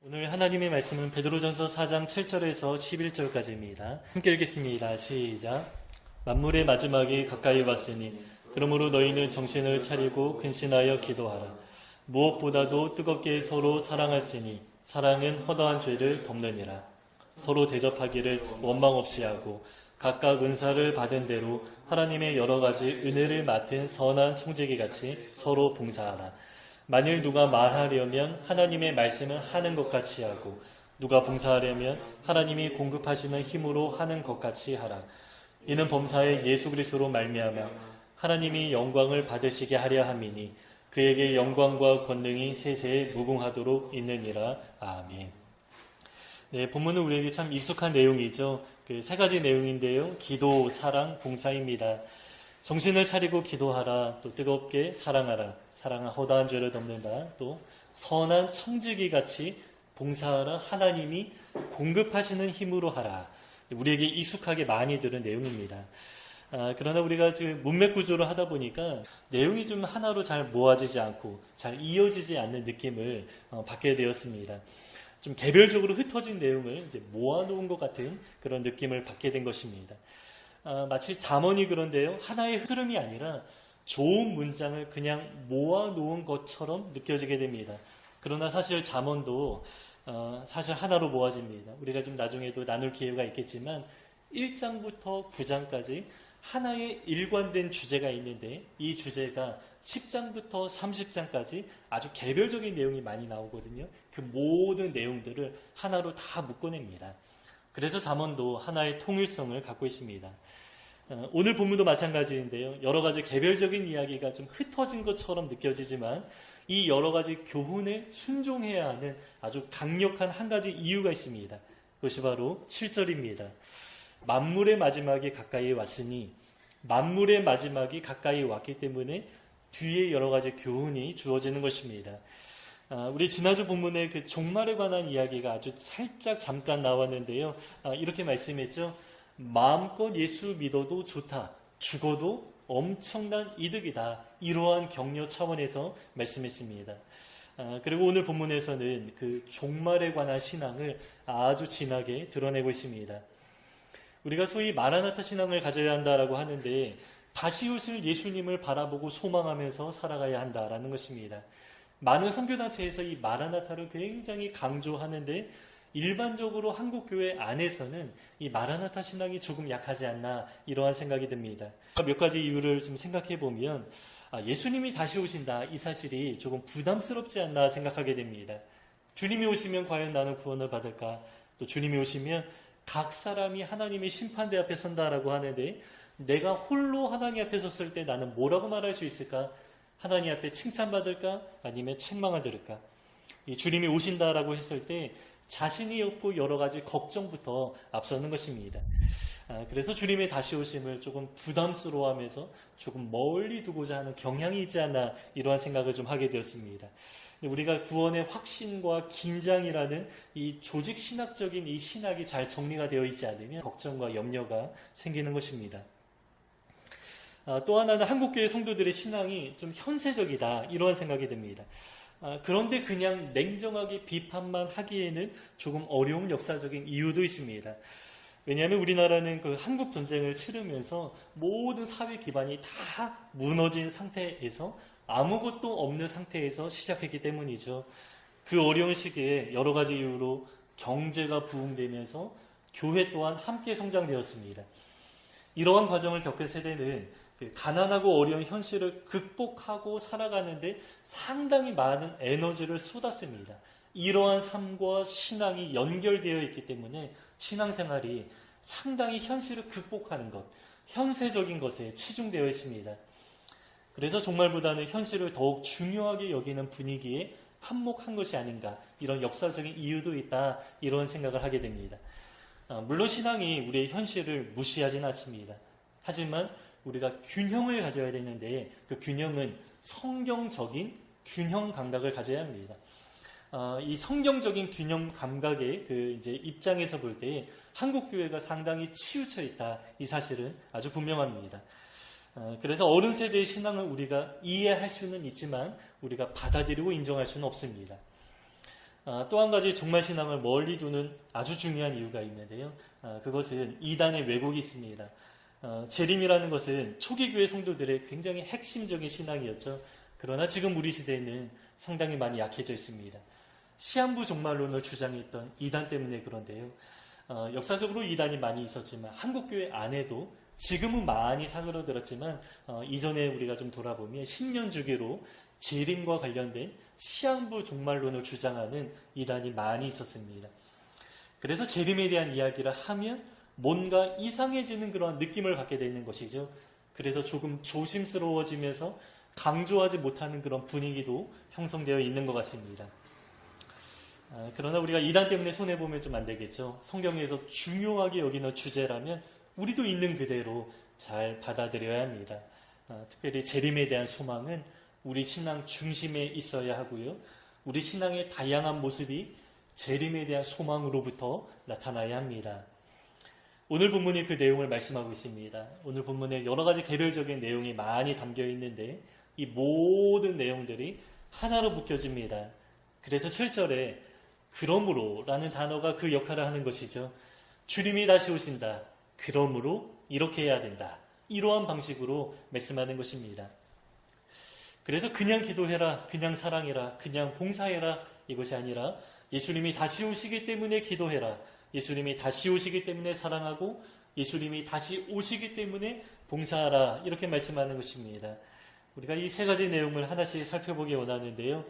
오늘 하나님의 말씀은 베드로전서 4장 7절에서 11절까지입니다. 함께 읽겠습니다. 시작. 만물의 마지막이 가까이 왔으니 그러므로 너희는 정신을 차리고 근신하여 기도하라. 무엇보다도 뜨겁게 서로 사랑할지니 사랑은 허다한 죄를 덮느니라. 서로 대접하기를 원망 없이 하고 각각 은사를 받은 대로 하나님의 여러 가지 은혜를 맡은 선한 청지기같이 서로 봉사하라. 만일 누가 말하려면 하나님의 말씀을 하는 것 같이 하고 누가 봉사하려면 하나님이 공급하시는 힘으로 하는 것 같이 하라. 이는 범사에 예수 그리스도로 말미암아 하나님이 영광을 받으시게 하려 함이니 그에게 영광과 권능이 세세에 무궁하도록 있느니라. 아멘. 네, 본문은 우리에게 참 익숙한 내용이죠. 그 세 가지 내용인데요. 기도, 사랑, 봉사입니다. 정신을 차리고 기도하라. 또 뜨겁게 사랑하라. 사랑은 허다한 죄를 덮는다. 또 선한 청지기 같이 봉사하라. 하나님이 공급하시는 힘으로 하라. 우리에게 익숙하게 많이 들은 내용입니다. 그러나 우리가 지금 문맥 구조를 하다 보니까 내용이 좀 하나로 잘 모아지지 않고 잘 이어지지 않는 느낌을 받게 되었습니다. 좀 개별적으로 흩어진 내용을 이제 모아놓은 것 같은 그런 느낌을 받게 된 것입니다. 마치 잠언이 그런데요. 하나의 흐름이 아니라 좋은 문장을 그냥 모아놓은 것처럼 느껴지게 됩니다. 그러나 사실 잠언도 사실 하나로 모아집니다. 우리가 좀 나중에도 나눌 기회가 있겠지만 1장부터 9장까지 하나의 일관된 주제가 있는데 이 주제가 10장부터 30장까지 아주 개별적인 내용이 많이 나오거든요. 그 모든 내용들을 하나로 다 묶어냅니다. 그래서 잠언도 하나의 통일성을 갖고 있습니다. 오늘 본문도 마찬가지인데요. 여러 가지 개별적인 이야기가 좀 흩어진 것처럼 느껴지지만 이 여러 가지 교훈에 순종해야 하는 아주 강력한 한 가지 이유가 있습니다. 그것이 바로 7절입니다. 만물의 마지막이 가까이 왔으니 만물의 마지막이 가까이 왔기 때문에 뒤에 여러 가지 교훈이 주어지는 것입니다. 우리 지난주 본문에 그 종말에 관한 이야기가 아주 살짝 잠깐 나왔는데요. 이렇게 말씀했죠. 마음껏 예수 믿어도 좋다. 죽어도 엄청난 이득이다. 이러한 격려 차원에서 말씀했습니다. 그리고 오늘 본문에서는 그 종말에 관한 신앙을 아주 진하게 드러내고 있습니다. 우리가 소위 마라나타 신앙을 가져야 한다라고 하는데 다시 오실 예수님을 바라보고 소망하면서 살아가야 한다라는 것입니다. 많은 선교단체에서 이 마라나타를 굉장히 강조하는데 일반적으로 한국교회 안에서는 이 마라나타 신앙이 조금 약하지 않나 이러한 생각이 듭니다. 몇 가지 이유를 좀 생각해 보면 예수님이 다시 오신다 이 사실이 조금 부담스럽지 않나 생각하게 됩니다. 주님이 오시면 과연 나는 구원을 받을까? 또 주님이 오시면 각 사람이 하나님의 심판대 앞에 선다라고 하는데 내가 홀로 하나님 앞에 섰을 때 나는 뭐라고 말할 수 있을까? 하나님 앞에 칭찬받을까? 아니면 책망을 들을까? 이 주님이 오신다라고 했을 때 자신이 없고 여러 가지 걱정부터 앞서는 것입니다. 그래서 주님의 다시 오심을 조금 부담스러워하면서 조금 멀리 두고자 하는 경향이 있지 않나 이러한 생각을 좀 하게 되었습니다. 우리가 구원의 확신과 긴장이라는 이 조직 신학적인 이 신학이 잘 정리가 되어 있지 않으면 걱정과 염려가 생기는 것입니다. 또 하나는 한국교회 성도들의 신앙이 좀 현세적이다 이러한 생각이 듭니다. 그런데 그냥 냉정하게 비판만 하기에는 조금 어려운 역사적인 이유도 있습니다. 왜냐하면 우리나라는 그 한국 전쟁을 치르면서 모든 사회 기반이 다 무너진 상태에서 아무것도 없는 상태에서 시작했기 때문이죠. 그 어려운 시기에 여러 가지 이유로 경제가 부흥되면서 교회 또한 함께 성장되었습니다. 이러한 과정을 겪은 세대는 가난하고 어려운 현실을 극복하고 살아가는데 상당히 많은 에너지를 쏟았습니다. 이러한 삶과 신앙이 연결되어 있기 때문에 신앙생활이 상당히 현실을 극복하는 것, 현세적인 것에 치중되어 있습니다. 그래서 종말보다는 현실을 더욱 중요하게 여기는 분위기에 한몫한 것이 아닌가 이런 역사적인 이유도 있다 이런 생각을 하게 됩니다. 물론 신앙이 우리의 현실을 무시하지는 않습니다. 하지만 우리가 균형을 가져야 되는데 그 균형은 성경적인 균형 감각을 가져야 합니다. 이 성경적인 균형 감각의 그 이제 입장에서 볼 때 한국 교회가 상당히 치우쳐 있다 이 사실은 아주 분명합니다. 그래서 어른 세대의 신앙을 우리가 이해할 수는 있지만 우리가 받아들이고 인정할 수는 없습니다. 또 한 가지 종말 신앙을 멀리 두는 아주 중요한 이유가 있는데요. 그것은 이단의 왜곡이 있습니다. 재림이라는 것은 초기 교회 성도들의 굉장히 핵심적인 신앙이었죠. 그러나 지금 우리 시대에는 상당히 많이 약해져 있습니다. 시한부 종말론을 주장했던 이단 때문에 그런데요. 역사적으로 이단이 많이 있었지만 한국교회 안에도 지금은 많이 사그러들었지만 이전에 우리가 좀 돌아보면 10년 주기로 재림과 관련된 시한부 종말론을 주장하는 이단이 많이 있었습니다. 그래서 재림에 대한 이야기를 하면 뭔가 이상해지는 그런 느낌을 받게 되는 것이죠. 그래서 조금 조심스러워지면서 강조하지 못하는 그런 분위기도 형성되어 있는 것 같습니다. 그러나 우리가 이단 때문에 손해보면 좀 안 되겠죠. 성경에서 중요하게 여기는 주제라면 우리도 있는 그대로 잘 받아들여야 합니다. 특별히 재림에 대한 소망은 우리 신앙 중심에 있어야 하고요. 우리 신앙의 다양한 모습이 재림에 대한 소망으로부터 나타나야 합니다. 오늘 본문이 그 내용을 말씀하고 있습니다. 오늘 본문에 여러 가지 개별적인 내용이 많이 담겨 있는데 이 모든 내용들이 하나로 묶여집니다. 그래서 7절에 그러므로 라는 단어가 그 역할을 하는 것이죠. 주님이 다시 오신다. 그러므로 이렇게 해야 된다. 이러한 방식으로 말씀하는 것입니다. 그래서 그냥 기도해라, 그냥 사랑해라, 그냥 봉사해라 이것이 아니라 예수님이 다시 오시기 때문에 기도해라. 예수님이 다시 오시기 때문에 사랑하고 예수님이 다시 오시기 때문에 봉사하라 이렇게 말씀하는 것입니다. 우리가 이 세 가지 내용을 하나씩 살펴보기 원하는데요.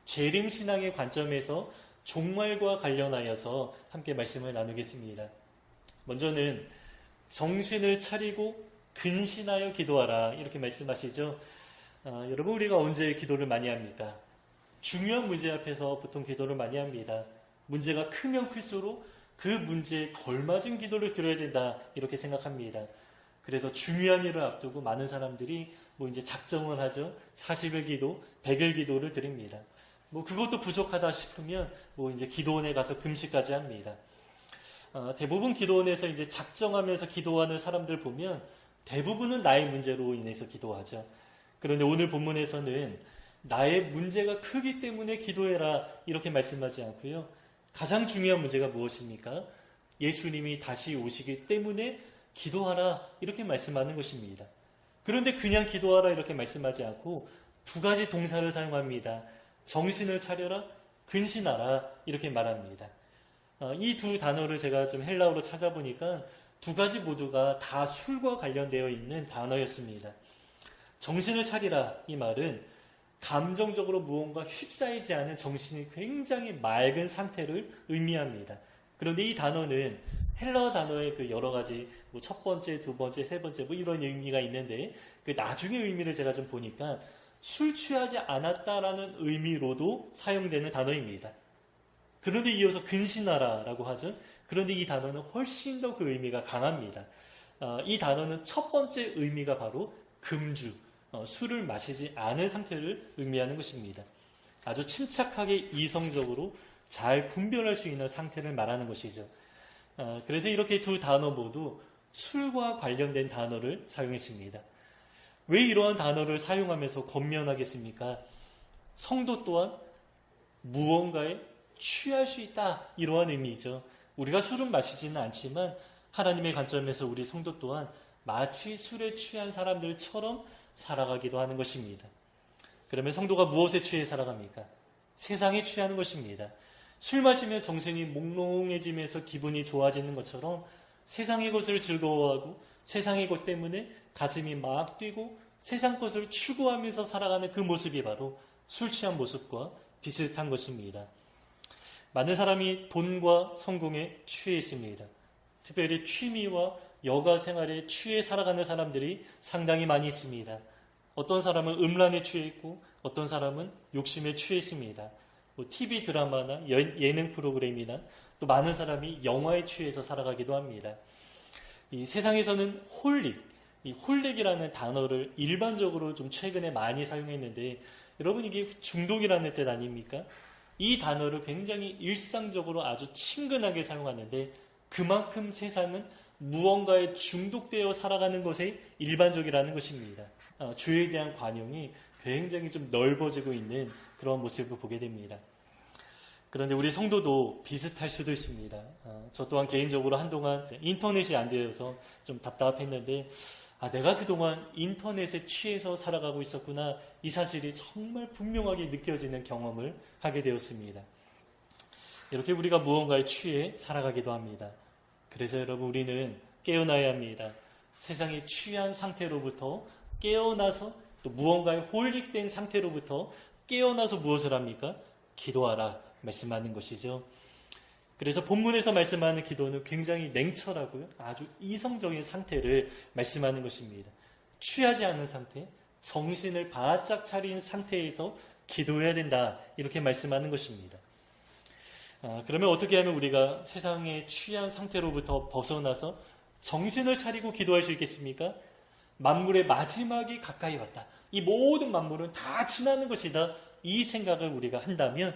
재림신앙의 관점에서 종말과 관련하여서 함께 말씀을 나누겠습니다. 먼저는 정신을 차리고 근신하여 기도하라 이렇게 말씀하시죠. 여러분 우리가 언제 기도를 많이 합니까? 중요한 문제 앞에서 보통 기도를 많이 합니다. 문제가 크면 클수록 그 문제에 걸맞은 기도를 드려야 된다 이렇게 생각합니다. 그래서 중요한 일을 앞두고 많은 사람들이 이제 작정을 하죠. 40일 기도, 100일 기도를 드립니다. 그것도 부족하다 싶으면 이제 기도원에 가서 금식까지 합니다. 대부분 기도원에서 이제 작정하면서 기도하는 사람들 보면 대부분은 나의 문제로 인해서 기도하죠. 그런데 오늘 본문에서는 나의 문제가 크기 때문에 기도해라 이렇게 말씀하지 않고요. 가장 중요한 문제가 무엇입니까? 예수님이 다시 오시기 때문에 기도하라 이렇게 말씀하는 것입니다. 그런데 그냥 기도하라 이렇게 말씀하지 않고 두 가지 동사를 사용합니다. 정신을 차려라, 근신하라 이렇게 말합니다. 이 두 단어를 제가 좀 헬라어로 찾아보니까 두 가지 모두가 다 술과 관련되어 있는 단어였습니다. 정신을 차리라 이 말은 감정적으로 무언가 휩싸이지 않은 정신이 굉장히 맑은 상태를 의미합니다. 그런데 이 단어는 헬라어 단어의 그 여러 가지 첫 번째, 두 번째, 세 번째 이런 의미가 있는데 그 나중의 의미를 제가 좀 보니까 술 취하지 않았다라는 의미로도 사용되는 단어입니다. 그런데 이어서 근신하라라고 하죠. 그런데 이 단어는 훨씬 더 그 의미가 강합니다. 이 단어는 첫 번째 의미가 바로 금주, 술을 마시지 않은 상태를 의미하는 것입니다. 아주 침착하게 이성적으로 잘 분별할 수 있는 상태를 말하는 것이죠. 그래서 이렇게 두 단어 모두 술과 관련된 단어를 사용했습니다. 왜 이러한 단어를 사용하면서 권면하겠습니까? 성도 또한 무언가에 취할 수 있다 이러한 의미죠. 우리가 술은 마시지는 않지만 하나님의 관점에서 우리 성도 또한 마치 술에 취한 사람들처럼 살아가기도 하는 것입니다. 그러면 성도가 무엇에 취해 살아갑니까? 세상에 취하는 것입니다. 술 마시면 정신이 몽롱해지면서 기분이 좋아지는 것처럼 세상의 것을 즐거워하고 세상의 것 때문에 가슴이 막 뛰고 세상 것을 추구하면서 살아가는 그 모습이 바로 술 취한 모습과 비슷한 것입니다. 많은 사람이 돈과 성공에 취해 있습니다. 특별히 취미와 여가 생활에 취해 살아가는 사람들이 상당히 많이 있습니다. 어떤 사람은 음란에 취해 있고 어떤 사람은 욕심에 취해 있습니다. TV 드라마나 예능 프로그램이나 또 많은 사람이 영화에 취해서 살아가기도 합니다. 이 세상에서는 이 홀릭이라는 단어를 일반적으로 좀 최근에 많이 사용했는데 여러분 이게 중독이라는 뜻 아닙니까? 이 단어를 굉장히 일상적으로 아주 친근하게 사용하는데 그만큼 세상은 무언가에 중독되어 살아가는 것에 일반적이라는 것입니다. 죄에 대한 관용이 굉장히 좀 넓어지고 있는 그런 모습을 보게 됩니다. 그런데 우리 성도도 비슷할 수도 있습니다. 저 또한 개인적으로 한동안 인터넷이 안 되어서 좀 답답했는데 내가 그동안 인터넷에 취해서 살아가고 있었구나, 이 사실이 정말 분명하게 느껴지는 경험을 하게 되었습니다. 이렇게 우리가 무언가에 취해 살아가기도 합니다. 그래서 여러분, 우리는 깨어나야 합니다. 세상에 취한 상태로부터 깨어나서, 또 무언가에 홀릭된 상태로부터 깨어나서 무엇을 합니까? 기도하라 말씀하는 것이죠. 그래서 본문에서 말씀하는 기도는 굉장히 냉철하고요, 아주 이성적인 상태를 말씀하는 것입니다. 취하지 않은 상태, 정신을 바짝 차린 상태에서 기도해야 된다, 이렇게 말씀하는 것입니다. 그러면 어떻게 하면 우리가 세상에 취한 상태로부터 벗어나서 정신을 차리고 기도할 수 있겠습니까? 만물의 마지막이 가까이 왔다. 이 모든 만물은 다 지나는 것이다. 이 생각을 우리가 한다면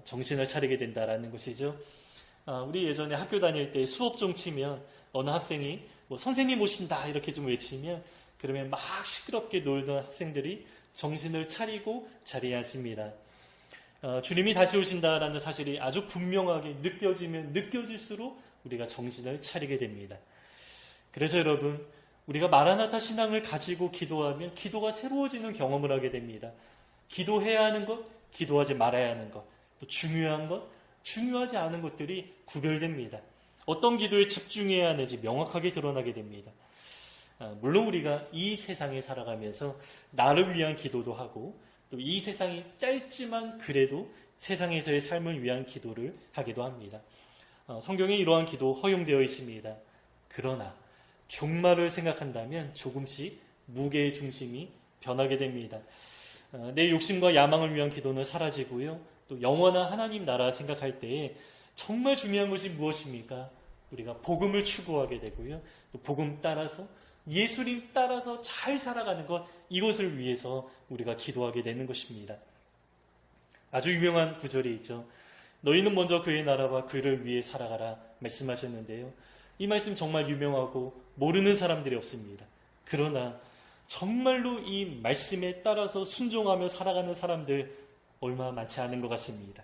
정신을 차리게 된다라는 것이죠. 우리 예전에 학교 다닐 때 수업 중 치면 어느 학생이 선생님 오신다 이렇게 좀 외치면, 그러면 막 시끄럽게 놀던 학생들이 정신을 차리고 자리에 앉습니다. 주님이 다시 오신다라는 사실이 아주 분명하게 느껴지면 느껴질수록 우리가 정신을 차리게 됩니다. 그래서 여러분, 우리가 마라나타 신앙을 가지고 기도하면 기도가 새로워지는 경험을 하게 됩니다. 기도해야 하는 것, 기도하지 말아야 하는 것, 또 중요한 것, 중요하지 않은 것들이 구별됩니다. 어떤 기도에 집중해야 하는지 명확하게 드러나게 됩니다. 물론 우리가 이 세상에 살아가면서 나를 위한 기도도 하고, 또 이 세상이 짧지만 그래도 세상에서의 삶을 위한 기도를 하기도 합니다. 성경에 이러한 기도 허용되어 있습니다. 그러나 종말을 생각한다면 조금씩 무게의 중심이 변하게 됩니다. 내 욕심과 야망을 위한 기도는 사라지고요, 또 영원한 하나님 나라 생각할 때에 정말 중요한 것이 무엇입니까? 우리가 복음을 추구하게 되고요, 또 복음 따라서, 예수님 따라서 잘 살아가는 것, 이것을 위해서 우리가 기도하게 되는 것입니다. 아주 유명한 구절이 있죠. 너희는 먼저 그의 나라와 그를 위해 살아가라 말씀하셨는데요, 이 말씀 정말 유명하고 모르는 사람들이 없습니다. 그러나 정말로 이 말씀에 따라서 순종하며 살아가는 사람들 얼마 많지 않은 것 같습니다.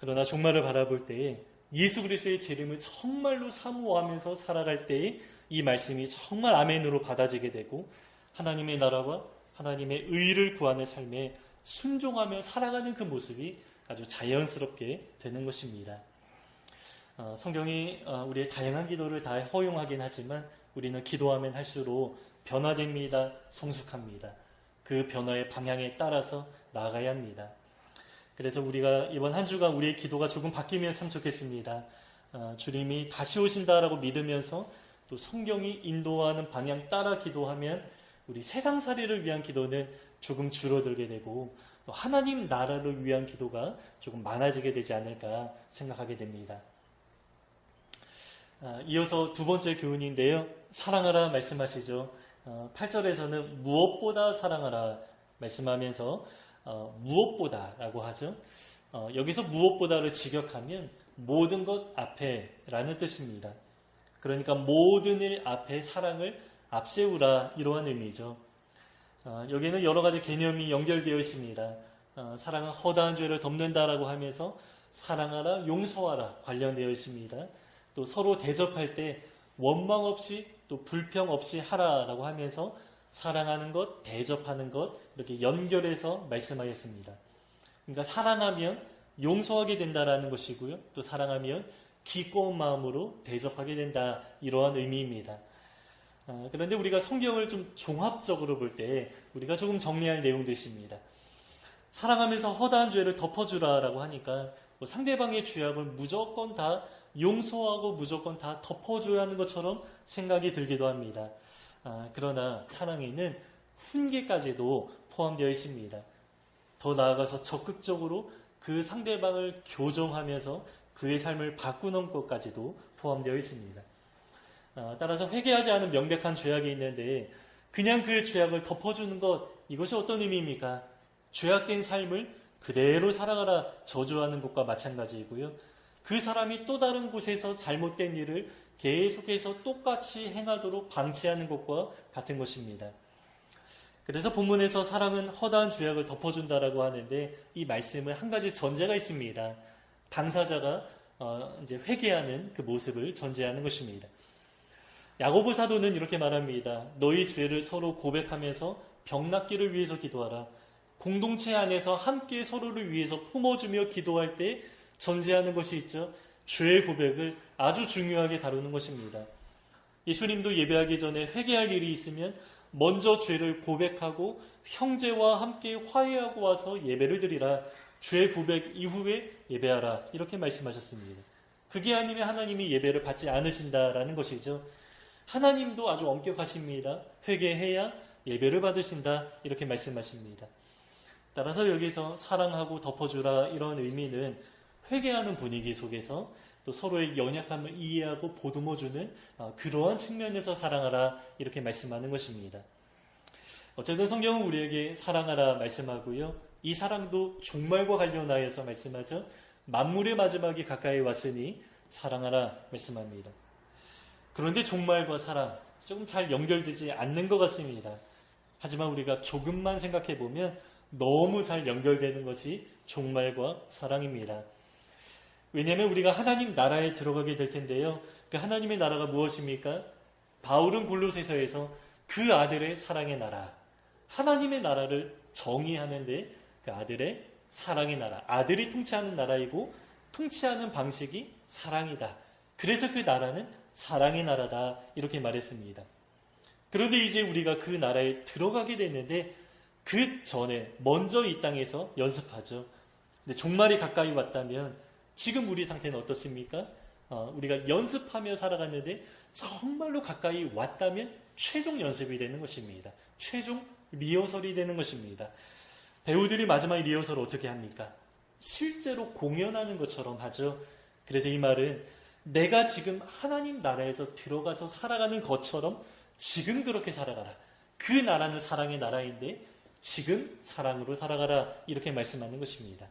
그러나 종말을 바라볼 때에 예수 그리스도의 재림을 정말로 사모하면서 살아갈 때에 이 말씀이 정말 아멘으로 받아지게 되고, 하나님의 나라와 하나님의 의를 구하는 삶에 순종하며 살아가는 그 모습이 아주 자연스럽게 되는 것입니다. 성경이 우리의 다양한 기도를 다 허용하긴 하지만 우리는 기도하면 할수록 변화됩니다. 성숙합니다. 그 변화의 방향에 따라서 나아가야 합니다. 그래서 우리가 이번 한 주간 우리의 기도가 조금 바뀌면 참 좋겠습니다. 주님이 다시 오신다라고 믿으면서 또 성경이 인도하는 방향 따라 기도하면 우리 세상살이를 위한 기도는 조금 줄어들게 되고, 또 하나님 나라를 위한 기도가 조금 많아지게 되지 않을까 생각하게 됩니다. 이어서 두 번째 교훈인데요, 사랑하라 말씀하시죠. 8절에서는 무엇보다 사랑하라 말씀하면서 무엇보다라고 하죠. 여기서 무엇보다를 직역하면 모든 것 앞에라는 뜻입니다. 그러니까 모든 일 앞에 사랑을 앞세우라, 이러한 의미죠. 여기는 여러 가지 개념이 연결되어 있습니다. 사랑은 허다한 죄를 덮는다라고 하면서 사랑하라, 용서하라 관련되어 있습니다. 또 서로 대접할 때 원망 없이 또 불평 없이 하라라고 하면서 사랑하는 것, 대접하는 것, 이렇게 연결해서 말씀하였습니다. 그러니까 사랑하면 용서하게 된다라는 것이고요, 또 사랑하면 기꺼운 마음으로 대접하게 된다, 이러한 의미입니다. 그런데 우리가 성경을 좀 종합적으로 볼 때 우리가 조금 정리할 내용도 있습니다. 사랑하면서 허다한 죄를 덮어주라라고 하니까 상대방의 죄악을 무조건 다 용서하고 무조건 다 덮어줘야 하는 것처럼 생각이 들기도 합니다. 그러나 사랑에는 훈계까지도 포함되어 있습니다. 더 나아가서 적극적으로 그 상대방을 교정하면서 그의 삶을 바꾸는 것까지도 포함되어 있습니다. 따라서 회개하지 않은 명백한 죄악이 있는데 그냥 그 죄악을 덮어주는 것, 이것이 어떤 의미입니까? 죄악된 삶을 그대로 살아가라 저주하는 것과 마찬가지이고요, 그 사람이 또 다른 곳에서 잘못된 일을 계속해서 똑같이 행하도록 방치하는 것과 같은 것입니다. 그래서 본문에서 사랑은 허다한 죄악을 덮어준다라고 하는데 이 말씀은 한 가지 전제가 있습니다. 당사자가 이제 회개하는 그 모습을 전제하는 것입니다. 야고보 사도는 이렇게 말합니다. 너희 죄를 서로 고백하면서 병낫기를 위해서 기도하라. 공동체 안에서 함께 서로를 위해서 품어주며 기도할 때 전제하는 것이 있죠. 죄의 고백을 아주 중요하게 다루는 것입니다. 예수님도 예배하기 전에 회개할 일이 있으면 먼저 죄를 고백하고 형제와 함께 화해하고 와서 예배를 드리라. 죄 고백 이후에 예배하라. 이렇게 말씀하셨습니다. 그게 아니면 하나님이 예배를 받지 않으신다라는 것이죠. 하나님도 아주 엄격하십니다. 회개해야 예배를 받으신다. 이렇게 말씀하십니다. 따라서 여기서 사랑하고 덮어주라 이런 의미는 회개하는 분위기 속에서 또 서로의 연약함을 이해하고 보듬어주는 그러한 측면에서 사랑하라 이렇게 말씀하는 것입니다. 어쨌든 성경은 우리에게 사랑하라 말씀하고요. 이 사랑도 종말과 관련하여서 말씀하죠. 만물의 마지막이 가까이 왔으니 사랑하라 말씀합니다. 그런데 종말과 사랑 조금 잘 연결되지 않는 것 같습니다. 하지만 우리가 조금만 생각해 보면 너무 잘 연결되는 것이 종말과 사랑입니다. 왜냐하면 우리가 하나님 나라에 들어가게 될 텐데요. 그 하나님의 나라가 무엇입니까? 바울은 골로새서에서 그 아들의 사랑의 나라, 하나님의 나라를 정의하는데 그 아들의 사랑의 나라, 아들이 통치하는 나라이고 통치하는 방식이 사랑이다. 그래서 그 나라는 사랑의 나라다 이렇게 말했습니다. 그런데 이제 우리가 그 나라에 들어가게 됐는데 그 전에 먼저 이 땅에서 연습하죠. 근데 종말이 가까이 왔다면 지금 우리 상태는 어떻습니까? 우리가 연습하며 살아갔는데 정말로 가까이 왔다면 최종 연습이 되는 것입니다. 최종 리허설이 되는 것입니다. 배우들이 마지막 리허설을 어떻게 합니까? 실제로 공연하는 것처럼 하죠. 그래서 이 말은 내가 지금 하나님 나라에서 들어가서 살아가는 것처럼 지금 그렇게 살아가라. 그 나라는 사랑의 나라인데 지금 사랑으로 살아가라 이렇게 말씀하는 것입니다.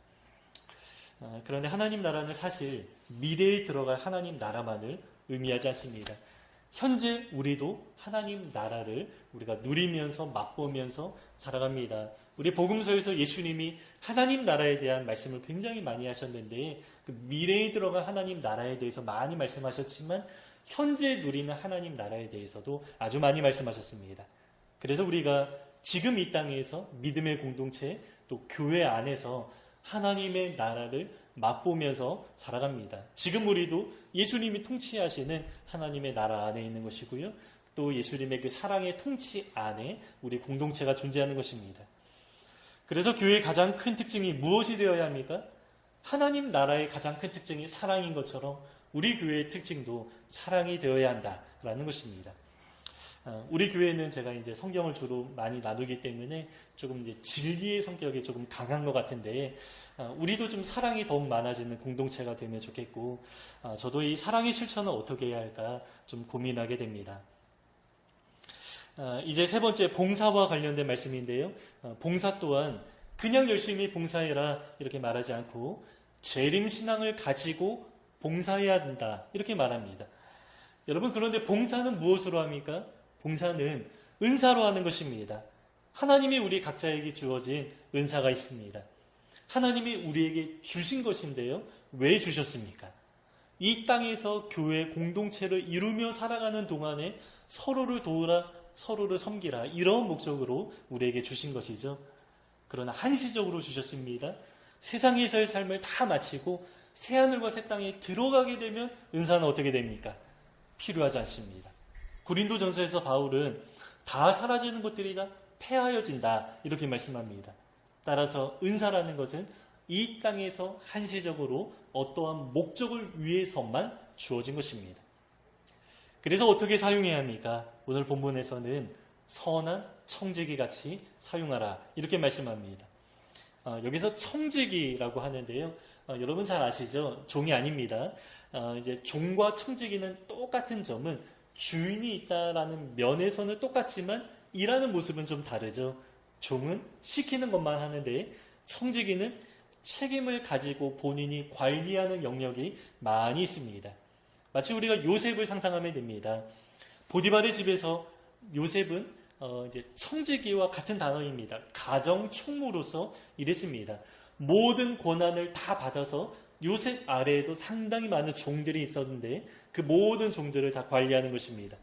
그런데 하나님 나라는 사실 미래에 들어갈 하나님 나라만을 의미하지 않습니다. 현재 우리도 하나님 나라를 우리가 누리면서 맛보면서 살아갑니다. 우리 복음서에서 예수님이 하나님 나라에 대한 말씀을 굉장히 많이 하셨는데 그 미래에 들어갈 하나님 나라에 대해서 많이 말씀하셨지만 현재 누리는 하나님 나라에 대해서도 아주 많이 말씀하셨습니다. 그래서 우리가 지금 이 땅에서 믿음의 공동체 또 교회 안에서 하나님의 나라를 맛보면서 살아갑니다. 지금 우리도 예수님이 통치하시는 하나님의 나라 안에 있는 것이고요. 또 예수님의 그 사랑의 통치 안에 우리 공동체가 존재하는 것입니다. 그래서 교회의 가장 큰 특징이 무엇이 되어야 합니까? 하나님 나라의 가장 큰 특징이 사랑인 것처럼 우리 교회의 특징도 사랑이 되어야 한다라는 것입니다. 우리 교회는 제가 이제 성경을 주로 많이 나누기 때문에 조금 이제 진리의 성격이 조금 강한 것 같은데, 우리도 좀 사랑이 더욱 많아지는 공동체가 되면 좋겠고, 저도 이 사랑의 실천을 어떻게 해야 할까 좀 고민하게 됩니다. 이제 세 번째 봉사와 관련된 말씀인데요. 봉사 또한 그냥 열심히 봉사해라 이렇게 말하지 않고 재림신앙을 가지고 봉사해야 된다 이렇게 말합니다. 여러분, 그런데 봉사는 무엇으로 합니까? 봉사는 은사로 하는 것입니다. 하나님이 우리 각자에게 주어진 은사가 있습니다. 하나님이 우리에게 주신 것인데요. 왜 주셨습니까? 이 땅에서 교회 공동체를 이루며 살아가는 동안에 서로를 도우라, 서로를 섬기라, 이런 목적으로 우리에게 주신 것이죠. 그러나 한시적으로 주셨습니다. 세상에서의 삶을 다 마치고 새하늘과 새 땅에 들어가게 되면 은사는 어떻게 됩니까? 필요하지 않습니다. 고린도전서에서 바울은 다 사라지는 것들이 다 폐하여진다 이렇게 말씀합니다. 따라서 은사라는 것은 이 땅에서 한시적으로 어떠한 목적을 위해서만 주어진 것입니다. 그래서 어떻게 사용해야 합니까? 오늘 본문에서는 선한 청지기 같이 사용하라 이렇게 말씀합니다. 여기서 청지기라고 하는데요. 여러분 잘 아시죠? 종이 아닙니다. 이제 종과 청지기는 똑같은 점은 주인이 있다라는 면에서는 똑같지만 일하는 모습은 좀 다르죠. 종은 시키는 것만 하는데 청지기는 책임을 가지고 본인이 관리하는 영역이 많이 있습니다. 마치 우리가 요셉을 상상하면 됩니다. 보디발의 집에서 요셉은 이제 청지기와 같은 단어입니다. 가정 총무로서 이랬습니다. 모든 권한을 다 받아서 요셉 아래에도 상당히 많은 종들이 있었는데 그 모든 종들을 다 관리하는 것입니다.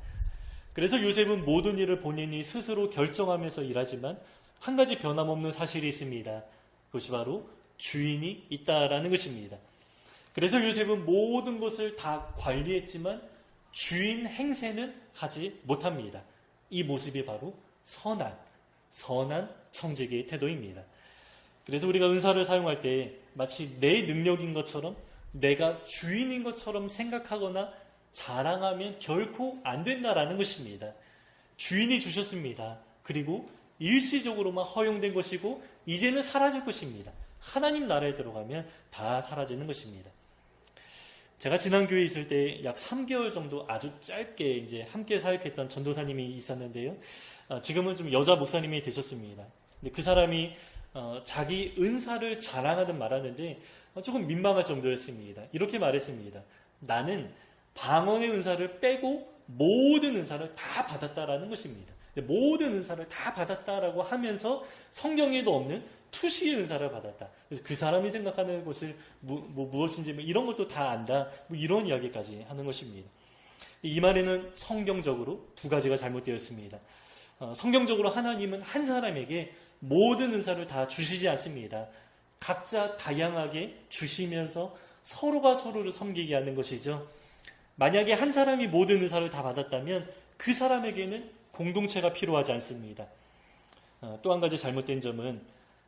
그래서 요셉은 모든 일을 본인이 스스로 결정하면서 일하지만 한 가지 변함없는 사실이 있습니다. 그것이 바로 주인이 있다라는 것입니다. 그래서 요셉은 모든 것을 다 관리했지만 주인 행세는 하지 못합니다. 이 모습이 바로 선한 청지기의 태도입니다. 그래서 우리가 은사를 사용할 때 마치 내 능력인 것처럼 내가 주인인 것처럼 생각하거나 자랑하면 결코 안 된다라는 것입니다. 주인이 주셨습니다. 그리고 일시적으로만 허용된 것이고 이제는 사라질 것입니다. 하나님 나라에 들어가면 다 사라지는 것입니다. 제가 지난 교회에 있을 때 약 3개월 정도 아주 짧게 이제 함께 사역했던 전도사님이 있었는데요. 지금은 좀 여자 목사님이 되셨습니다. 근데 그 사람이 자기 은사를 자랑하듯 말하는데 조금 민망할 정도였습니다. 이렇게 말했습니다. 나는 방언의 은사를 빼고 모든 은사를 다 받았다라는 것입니다. 모든 은사를 다 받았다라고 하면서 성경에도 없는 투시의 은사를 받았다. 그래서 그 사람이 생각하는 것을 무엇인지 이런 것도 다 안다. 이런 이야기까지 하는 것입니다. 이 말에는 성경적으로 두 가지가 잘못되었습니다. 성경적으로 하나님은 한 사람에게 모든 은사를 다 주시지 않습니다. 각자 다양하게 주시면서 서로가 서로를 섬기게 하는 것이죠. 만약에 한 사람이 모든 은사를 다 받았다면 그 사람에게는 공동체가 필요하지 않습니다. 또 한 가지 잘못된 점은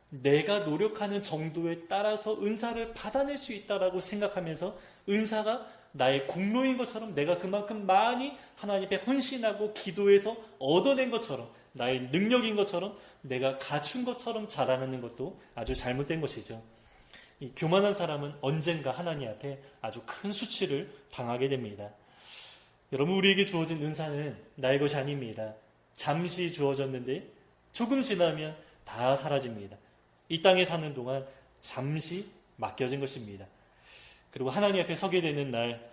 내가 노력하는 정도에 따라서 은사를 받아낼 수 있다라고 생각하면서 은사가 나의 공로인 것처럼 내가 그만큼 많이 하나님 앞에 헌신하고 기도해서 얻어낸 것처럼 나의 능력인 것처럼 내가 갖춘 것처럼 자랑하는 것도 아주 잘못된 것이죠. 이 교만한 사람은 언젠가 하나님 앞에 아주 큰 수치를 당하게 됩니다. 여러분, 우리에게 주어진 은사는 나의 것이 아닙니다. 잠시 주어졌는데 조금 지나면 다 사라집니다. 이 땅에 사는 동안 잠시 맡겨진 것입니다. 그리고 하나님 앞에 서게 되는 날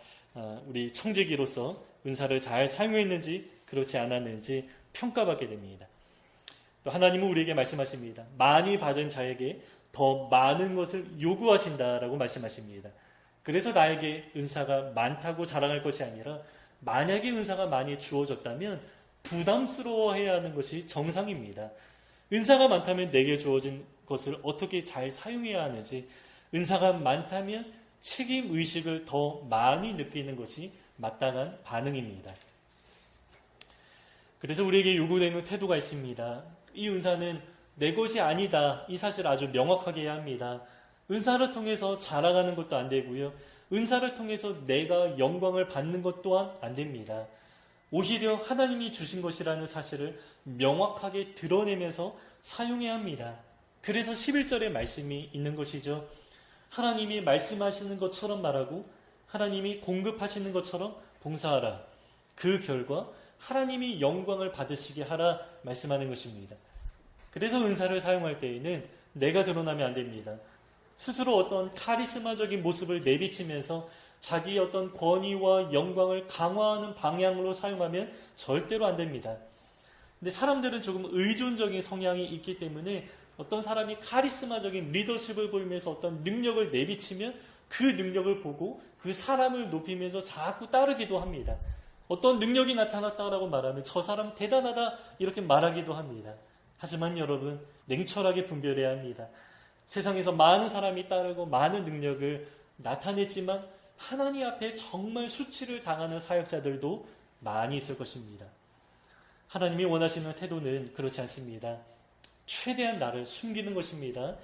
우리 청지기로서 은사를 잘 사용했는지 그렇지 않았는지 평가받게 됩니다. 또 하나님은 우리에게 말씀하십니다. 많이 받은 자에게 더 많은 것을 요구하신다라고 말씀하십니다. 그래서 나에게 은사가 많다고 자랑할 것이 아니라 만약에 은사가 많이 주어졌다면 부담스러워해야 하는 것이 정상입니다. 은사가 많다면 내게 주어진 것을 어떻게 잘 사용해야 하는지, 은사가 많다면 책임의식을 더 많이 느끼는 것이 마땅한 반응입니다. 그래서 우리에게 요구되는 태도가 있습니다. 이 은사는 내 것이 아니다. 이 사실을 아주 명확하게 해야 합니다. 은사를 통해서 자라가는 것도 안 되고요. 은사를 통해서 내가 영광을 받는 것 또한 안 됩니다. 오히려 하나님이 주신 것이라는 사실을 명확하게 드러내면서 사용해야 합니다. 그래서 11절의 말씀이 있는 것이죠. 하나님이 말씀하시는 것처럼 말하고 하나님이 공급하시는 것처럼 봉사하라. 그 결과 하나님이 영광을 받으시게 하라 말씀하는 것입니다. 그래서 은사를 사용할 때에는 내가 드러나면 안 됩니다. 스스로 어떤 카리스마적인 모습을 내비치면서 자기의 어떤 권위와 영광을 강화하는 방향으로 사용하면 절대로 안 됩니다. 근데 사람들은 조금 의존적인 성향이 있기 때문에 어떤 사람이 카리스마적인 리더십을 보이면서 어떤 능력을 내비치면 그 능력을 보고 그 사람을 높이면서 자꾸 따르기도 합니다. 어떤 능력이 나타났다라고 말하면 저 사람 대단하다 이렇게 말하기도 합니다. 하지만 여러분, 냉철하게 분별해야 합니다. 세상에서 많은 사람이 따르고 많은 능력을 나타냈지만 하나님 앞에 정말 수치를 당하는 사역자들도 많이 있을 것입니다. 하나님이 원하시는 태도는 그렇지 않습니다. 최대한 나를 숨기는 것입니다.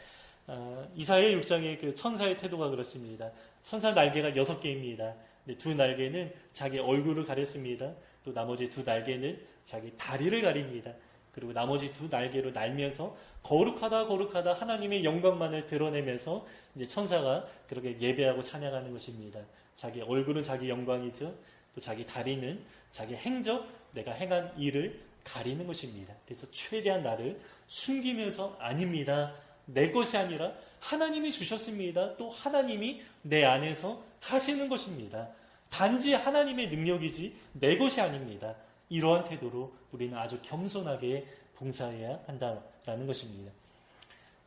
이사야 6장의 그 천사의 태도가 그렇습니다. 천사 날개가 6개입니다. 두 날개는 자기 얼굴을 가렸습니다. 또 나머지 두 날개는 자기 다리를 가립니다. 그리고 나머지 두 날개로 날면서 거룩하다 하나님의 영광만을 드러내면서 이제 천사가 그렇게 예배하고 찬양하는 것입니다. 자기 얼굴은 자기 영광이죠. 또 자기 다리는 자기 행적, 내가 행한 일을 가리는 것입니다. 그래서 최대한 나를 숨기면서 아닙니다. 내 것이 아니라 하나님이 주셨습니다. 또 하나님이 내 안에서 하시는 것입니다. 단지 하나님의 능력이지 내 것이 아닙니다. 이러한 태도로 우리는 아주 겸손하게 봉사해야 한다라는 것입니다.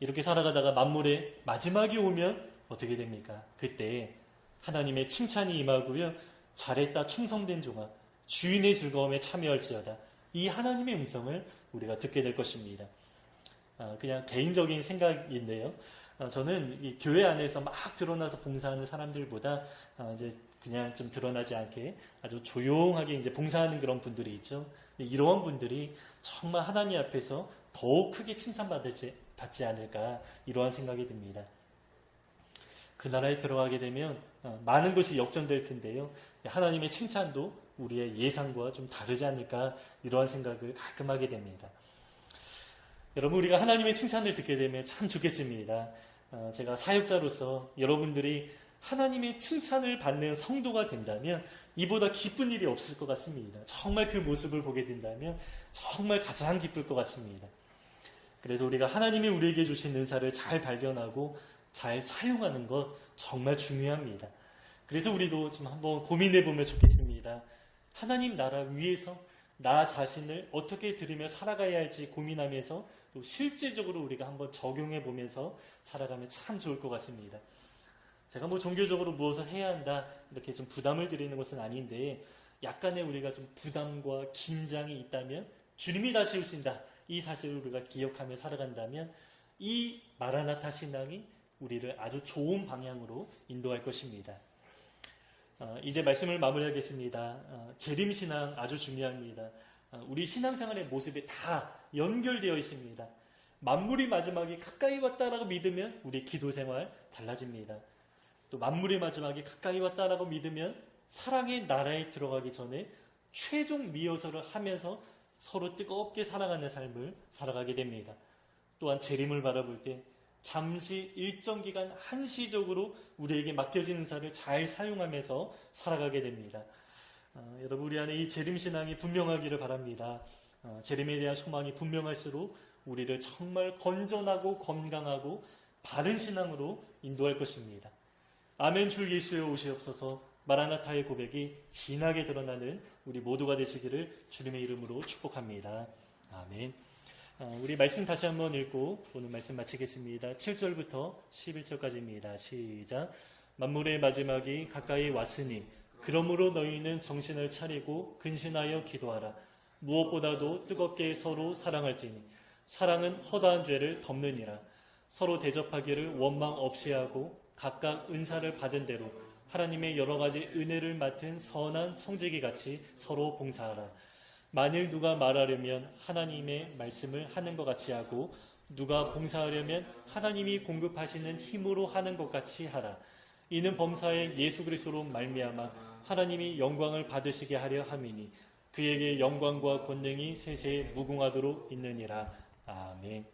이렇게 살아가다가 만물의 마지막이 오면 어떻게 됩니까? 그때 하나님의 칭찬이 임하고요. 잘했다 충성된 종아 주인의 즐거움에 참여할지어다. 이 하나님의 음성을 우리가 듣게 될 것입니다. 그냥 개인적인 생각인데요. 저는 이 교회 안에서 막 드러나서 봉사하는 사람들보다 이제 그냥 좀 드러나지 않게 아주 조용하게 이제 봉사하는 그런 분들이 있죠. 이러한 분들이 정말 하나님 앞에서 더욱 크게 칭찬받지 않을까 이러한 생각이 듭니다. 그 나라에 들어가게 되면 많은 것이 역전될 텐데요. 하나님의 칭찬도 우리의 예상과 좀 다르지 않을까 이러한 생각을 가끔 하게 됩니다. 여러분 우리가 하나님의 칭찬을 듣게 되면 참 좋겠습니다. 제가 사역자로서 여러분들이 하나님의 칭찬을 받는 성도가 된다면 이보다 기쁜 일이 없을 것 같습니다. 정말 그 모습을 보게 된다면 정말 가장 기쁠 것 같습니다. 그래서 우리가 하나님이 우리에게 주신 은사를 잘 발견하고 잘 사용하는 것 정말 중요합니다. 그래서 우리도 좀 한번 고민해 보면 좋겠습니다. 하나님 나라 위에서 나 자신을 어떻게 들으며 살아가야 할지 고민하면서 또 실제적으로 우리가 한번 적용해 보면서 살아가면 참 좋을 것 같습니다. 제가 종교적으로 무엇을 해야 한다 이렇게 좀 부담을 드리는 것은 아닌데 약간의 우리가 좀 부담과 긴장이 있다면 주님이 다시 오신다 이 사실을 우리가 기억하며 살아간다면 이 마라나타 신앙이 우리를 아주 좋은 방향으로 인도할 것입니다. 이제 말씀을 마무리하겠습니다. 재림신앙 아주 중요합니다. 우리 신앙생활의 모습에 다 연결되어 있습니다. 만물이 마지막이 가까이 왔다라고 믿으면 우리 기도생활 달라집니다. 또 만물의 마지막이 가까이 왔다라고 믿으면 사랑의 나라에 들어가기 전에 최종 미어서를 하면서 서로 뜨겁게 사랑하는 삶을 살아가게 됩니다. 또한 재림을 바라볼 때 잠시 일정 기간 한시적으로 우리에게 맡겨진 은사를 잘 사용하면서 살아가게 됩니다. 여러분 우리 안에 이 재림신앙이 분명하기를 바랍니다. 재림에 대한 소망이 분명할수록 우리를 정말 건전하고 건강하고 바른 신앙으로 인도할 것입니다. 아멘. 주 예수여 오시옵소서. 마라나타의 고백이 진하게 드러나는 우리 모두가 되시기를 주님의 이름으로 축복합니다. 아멘. 우리 말씀 다시 한번 읽고 오늘 말씀 마치겠습니다. 7절부터 11절까지입니다. 시작. 만물의 마지막이 가까이 왔으니 그러므로 너희는 정신을 차리고 근신하여 기도하라. 무엇보다도 뜨겁게 서로 사랑할지니 사랑은 허다한 죄를 덮느니라. 서로 대접하기를 원망 없이 하고 각각 은사를 받은 대로 하나님의 여러 가지 은혜를 맡은 선한 청지기 같이 서로 봉사하라. 만일 누가 말하려면 하나님의 말씀을 하는 것 같이 하고 누가 봉사하려면 하나님이 공급하시는 힘으로 하는 것 같이 하라. 이는 범사에 예수 그리스도로 말미암아 하나님이 영광을 받으시게 하려 함이니 그에게 영광과 권능이 세세에 무궁하도록 있느니라. 아멘.